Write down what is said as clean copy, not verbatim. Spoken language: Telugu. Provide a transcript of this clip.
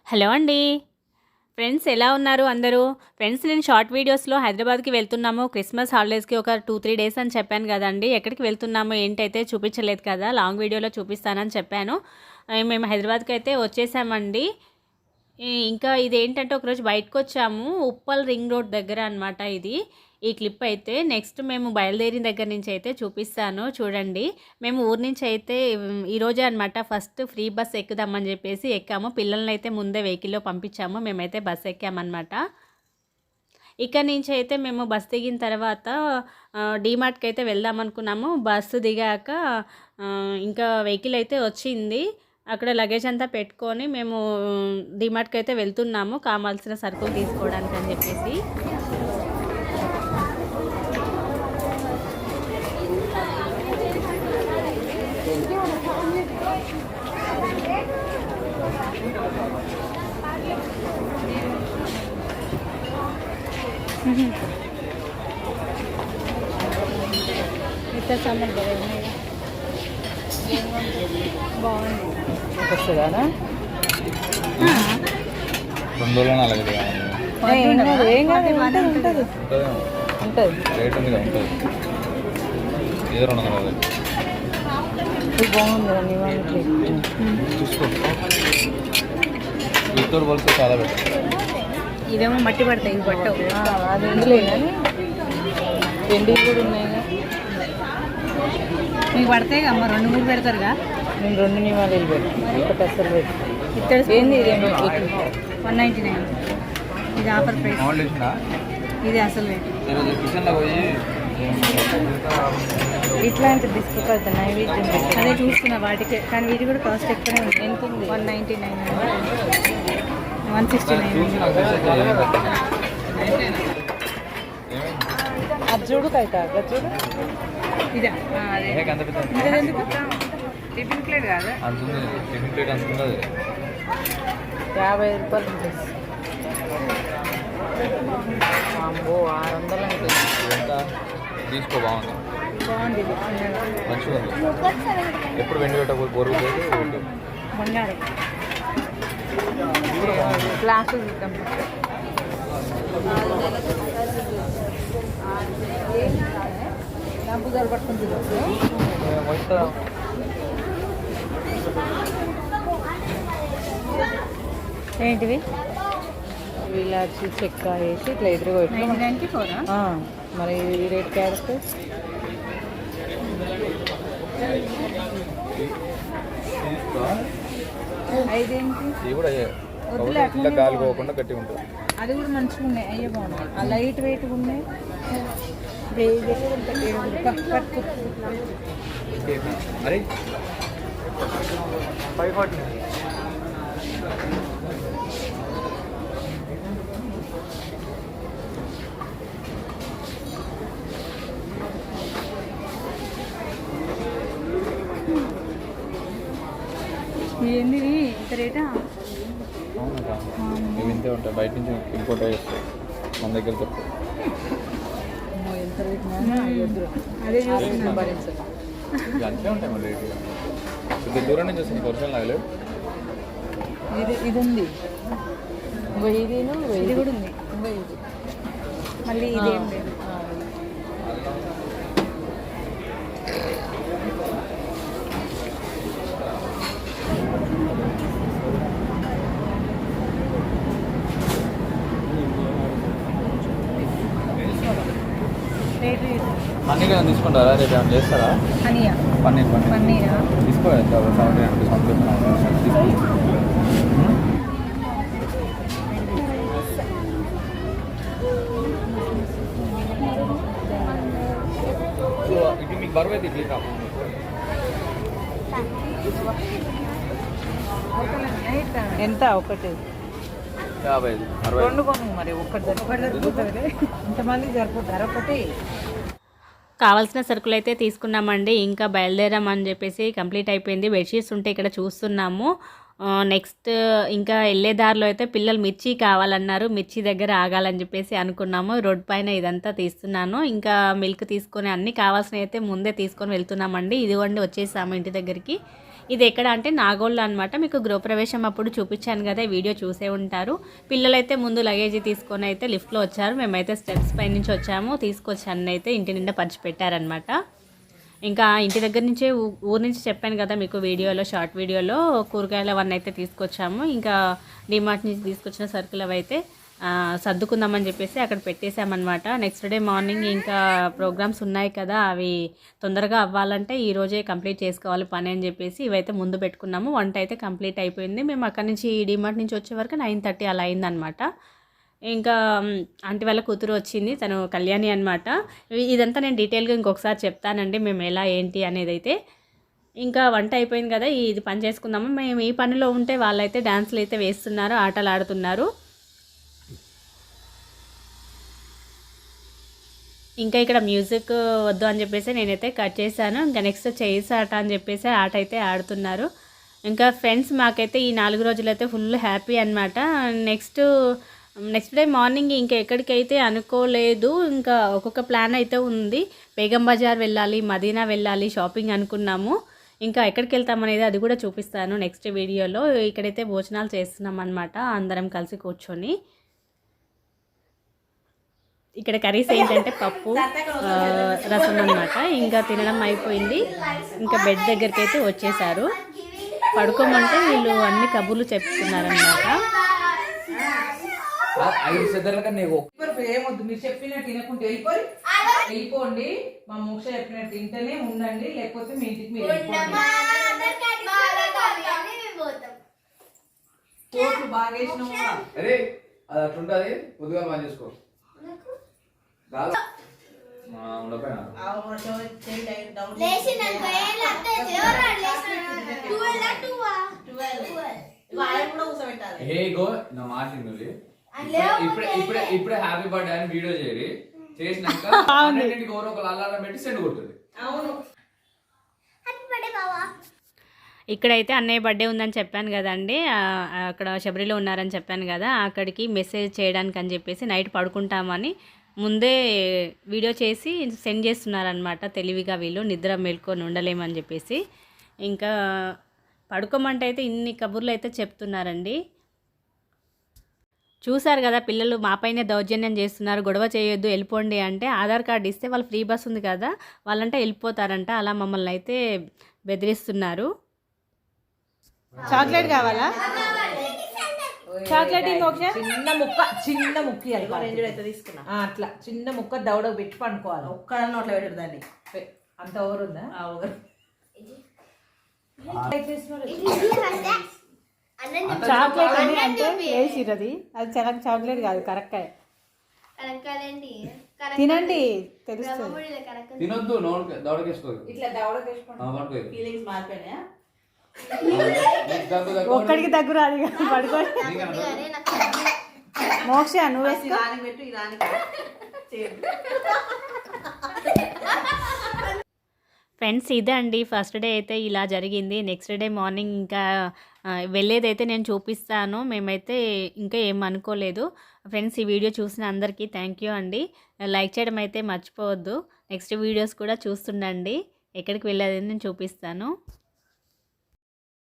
హలో అండి. ఫ్రెండ్స్ ఎలా ఉన్నారు అందరూ? ఫ్రెండ్స్ నేను షార్ట్ వీడియోస్‌లో హైదరాబాద్‌కి వెళ్తున్నాము. క్రిస్మస్ హాలిడేస్‌కి ఒక 2, 3 డేస్ అని చెప్పాను గదండీ! ఎక్కడికి వెళ్తున్నామో ఏంటైతే చూపించలేదు కదా! లాంగ్ వీడియోలో చూపిస్తానని చెప్పాను. మేము హైదరాబాద్‌కైతే వచ్చేసామండి. ఇంకా ఇదేంటంటే ఒకరోజు బయటకొచ్చాము. ఉప్పల్ రింగ్ రోడ్ దగ్గర అనమాట ఇది. ఈ క్లిప్ అయితే నెక్స్ట్ మేము బయలుదేరిన దగ్గర నుంచి అయితే చూపిస్తాను చూడండి. మేము ఊరు నుంచి అయితే ఈరోజే అనమాట ఫస్ట్ ఫ్రీ బస్ ఎక్కుదామని చెప్పేసి ఎక్కాము. పిల్లల్ని అయితే ముందే వెహికల్‌లో పంపించాము. మేమైతే బస్ ఎక్కామన్నమాట. ఇక్కడ నుంచి అయితే మేము బస్ దిగిన తర్వాత డీమార్ట్‌కి అయితే వెళ్దాం అనుకున్నాము. బస్సు దిగాక ఇంకా వెహికల్ అయితే వచ్చింది. అక్కడ లగేజ్ అంతా పెట్టుకొని మేము డీమార్ట్‌కి అయితే వెళ్తున్నాము. కావాల్సిన సరుకులు తీసుకోవడానికి అని చెప్పేసి. ఇట్లా సామాన్ బాగుంది. వస్తుందా? 2 రోజులు అలాగే ఏం కాదు, ఉంటుంది ఉంటుంది రేట్ ఉంది ఉంటుంది ఏదో 200 ఇది బాగుంది. చూసుకో వీటితో పోలిస్తే చాలా బెటర్. ఇవేమో మట్టి పడతాయి, ఇవి పట్టవు. అది ఎందులే కానీ ఎండి కూడా ఉన్నాయి. మీకు పడతాయి అమ్మ, 2, 3 పెడతారుగా. నేను 2 నివాళీలు పెట్టి ఒకటి అసలు పెట్టి ఇక్కడ ఏంది ఇది 199. ఇది ఆఫర్ ప్రైస్. ఫౌండేషనా ఇది అసలు రేట్. ఈరోజు కిచెన్లో పోయి ఇట్లాంటి బిస్కెట్ అయితే నైవేద్యం పెట్టి అదే చూస్తున్నా వాటికి, కానీ వీటి కూడా కాస్ట్ ఎక్కువనే ఉంది. ఎంత ఉంది? 199, 169. చూసి నాకు మెసేజ్ అది చూడు కైతా అది చూడు. ఇదా అదే అంత పెద్ద ఎందుకు టిఫిన్ ప్లేట్ కాదా? అంత ఉంది టిఫిన్ ప్లేట్ అంత ఉన్నది. 50 రూపాయలు ఉంటుంది. అమ్మో 600 అంటే ఎంత తీసుకో బాగుంది, బాగుంది ఇది. మంచిగా ఉంది. ఎప్పుడు వెండి పెట్టకపోతే బోరు బంగారం గ్లాసు చూద్దాం. డబ్బు సరిపడుతుంది. ఏంటివి? ఇలాచి చెక్క వేసి ఇట్లా ఎదురుగా పెట్టి 99కి 4. మరి ఈ రేట్ క్యారెట్ ఐదేంటి ఇవి కూడా వద్దులే, ఇట్లా అట్లనే గాలి పోకుండా గట్టిగా ఉంటుంది. అది కూడా మంచిగా ఉన్నాయి. అయ్యే బాగున్నాయి. ఆ లైట్ వెయిట్గా ఉన్నాయి. పట్టు అరే 540 ఏంది ఇంత రేటా? అవునా? ఇవి ఇంతే ఉంటాయి, బయట నుంచి ఇంపోర్ట్ చేస్తాయి, మన దగ్గర తక్కువ. ఎంత రేట్ అదే చూస్తున్నా. భరించాలి. ఇవి అంతే ఉంటాయి మళ్ళీ రేట్. కొద్దిగా దూరం నుంచి వస్తుంది, ఒరిజినల్ లాగలేదు. ఇది ఉంది. ఇంకో ఇది కూడా ఉంది. ఇంకో ఇది మళ్ళీ ఇదేం లేదు. రేటు పన్నీర్ ఏమైనా తీసుకుంటారా? రేపు ఏమైనా చేస్తారా? హనీయా? పన్నీర్ పన్నీరా? తీసుకోవాలి. 70 రూపీస్ ఇది మీకు బరువు అయితే ఇడ్లీ కాదు. ఎంత ఒకటి 55, 60. 2 కొను. మరి ఒకటి సరిపోతుంది. ఇంతమందికి సరిపోతారు ఒకటి. కావాల్సిన సరుకులు అయితే తీసుకున్నామండి. ఇంకా బయలుదేరామని చెప్పేసి కంప్లీట్ అయిపోయింది. బెడ్షీట్స్ ఉంటే ఇక్కడ చూస్తున్నాము. నెక్స్ట్ ఇంకా వెళ్ళే దారిలో అయితే పిల్లలు మిర్చి కావాలన్నారు. మిర్చి దగ్గర ఆగాలని చెప్పేసి అనుకున్నాము. రోడ్ పైన ఇదంతా తీస్తున్నాను. ఇంకా మిల్క్ తీసుకొని అన్నీ కావాల్సినవి అయితే ముందే తీసుకొని వెళ్తున్నామండి. ఇదిగోండి వచ్చేసాము ఇంటి దగ్గరికి. ఇది ఎక్కడ అంటే నాగోల్ అనమాట. మీకు గృహప్రవేశం అప్పుడు చూపించాను కదా, వీడియో చూసే ఉంటారు. పిల్లలైతే ముందు లగేజీ తీసుకొని అయితే లిఫ్ట్లో వచ్చారు. మేమైతే స్టెప్స్ పై నుంచి వచ్చాము. తీసుకొచ్చి అన్న అయితే ఇంటి నిండా పంచిపెట్టారనమాట. ఇంకా ఇంటి దగ్గర నుంచే ఊరు నుంచి చెప్పాను కదా మీకు వీడియోలో, షార్ట్ వీడియోలో కూరగాయలు అవన్నీ అయితే తీసుకొచ్చాము. ఇంకా డిమార్ట్ నుంచి తీసుకొచ్చిన సరుకులు అవి అయితే సర్దుకుందామని చెప్పేసి అక్కడ పెట్టేశామన్నమాట. నెక్స్ట్ డే మార్నింగ్ ఇంకా ప్రోగ్రామ్స్ ఉన్నాయి కదా, అవి తొందరగా అవ్వాలంటే ఈరోజే కంప్లీట్ చేసుకోవాలి పని అని చెప్పేసి ఇవైతే ముందు పెట్టుకున్నాము. వంట అయితే కంప్లీట్ అయిపోయింది. మేము అక్కడి నుంచి డిమార్ట్ నుంచి వచ్చే వరకు 9:30 అలా అయిందనమాట. ఇంకా ఆంటీ వాళ్ళ కూతురు వచ్చింది, తను కళ్యాణి అనమాట. ఇదంతా నేను డీటెయిల్గా ఇంకొకసారి చెప్తానండి మేము ఎలా ఏంటి అనేది. అయితే ఇంకా వంట అయిపోయింది కదా, ఇది పని చేసుకుందాము. మేము ఈ పనిలో ఉంటే వాళ్ళైతే డ్యాన్స్లు అయితే వేస్తున్నారు, ఆటలు ఆడుతున్నారు. ఇంకా ఇక్కడ మ్యూజిక్ వద్దు అని చెప్పేసి నేనైతే కట్ చేశాను. ఇంకా నెక్స్ట్ చైర్స్ ఆట అని చెప్పేసి ఆట అయితే ఆడుతున్నారు. ఇంకా ఫ్రెండ్స్ మాకైతే ఈ 4 రోజులైతే ఫుల్ హ్యాపీ అనమాట. నెక్స్ట్ డే మార్నింగ్ ఇంకా ఎక్కడికైతే అనుకోలేదు. ఇంకా ఒక్కొక్క ప్లాన్ అయితే ఉంది. బేగం బజార్ వెళ్ళాలి, మదీనా వెళ్ళాలి, షాపింగ్ అనుకున్నాము. ఇంకా ఎక్కడికి వెళ్తామనేది అది కూడా చూపిస్తాను నెక్స్ట్ వీడియోలో. ఇక్కడైతే భోజనాలు చేస్తున్నాం అనమాట, అందరం కలిసి కూర్చొని. ఇక్కడ కర్రీస్ ఏంటంటే పప్పు, రసం అన్నమాట. ఇంకా తినడం అయిపోయింది. ఇంకా బెడ్ దగ్గరికి అయితే వచ్చేసారు. పడుకోమంటే వీళ్ళు అన్ని కబుర్లు చెప్తున్నారనమాట. ఏమొద్దు, మీరు చెప్పినట్టు తినకుంటే వెళ్ళిపోండి. మా మోక్ష చెప్పినట్టు తింటేనే ఉండండి, లేకపోతే మీ ఇంటికి మీరు కోట్లు బాగా వేసినాము. అరే అది అట్లుంటది, పొద్దుగా పని చేసుకో. ఇప్పుడే హ్యాపీ బర్త్డే అని వీడియో చేయాలి. చేసినాక ఎవరో ఒకరు అలారం పెట్టి సెండ్ కొడుతుంది. ఇక్కడైతే అన్నయ్య బర్త్డే ఉందని చెప్పాను కదండి, అక్కడ శబరిలో ఉన్నారని చెప్పాను కదా, అక్కడికి మెసేజ్ చేయడానికి అని చెప్పేసి నైట్ పడుకుంటామని ముందే వీడియో చేసి సెండ్ చేస్తున్నారనమాట. తెలివిగా వీళ్ళు నిద్ర మేల్కొని ఉండలేమని చెప్పేసి. ఇంకా పడుకోమంటే అయితే ఇన్ని కబుర్లు అయితే చెప్తున్నారండి. చూసారు కదా, పిల్లలు మాపైనే దౌర్జన్యం చేస్తున్నారు. గొడవ చేయొద్దు, వెళ్ళిపోండి అంటే ఆధార్ కార్డు ఇస్తే వాళ్ళు ఫ్రీ బస్ ఉంది కదా, వాళ్ళంటే వెళ్ళిపోతారంట. అలా మమ్మల్ని అయితే బెదిరిస్తున్నారు. చాక్లెట్ కావాలా? చాక్లెట్ చిన్న ముక్క అయితే తీసుకున్నా. అట్లా చిన్న ముక్క దవడకు పెట్టి పండుకోవాలి. ఒక్కడన్నా అట్లా పెట్టడు దాన్ని. అంత ఓవర్ ఉందా? చాక్లెట్ అంటే వేసిరది, అది చాలా చాక్లెట్ కాదు, కరక్కాయ. తినండి, తెలుస్తుంది. తినొద్దు, దవడకేసుకోదు. ఇట్లా దవడకేసుకోండి. ఫీలింగ్స్ మారిపోయినాయా? ఒక్కడికి దగ్గర అది పడుకో. మోక్ష నువ్వు ఫ్రెండ్స్, ఇదే అండి ఫస్ట్ డే అయితే ఇలా జరిగింది. నెక్స్ట్ డే మార్నింగ్ ఇంకా వెళ్ళేదైతే నేను చూపిస్తాను. మేమైతే ఇంకా ఏం అనుకోలేదు. ఫ్రెండ్స్, ఈ వీడియో చూసిన అందరికీ థ్యాంక్ యూ అండి. లైక్ చేయడం అయితే మర్చిపోవద్దు. నెక్స్ట్ వీడియోస్ కూడా చూస్తుండండి. ఎక్కడికి వెళ్ళేది నేను చూపిస్తాను.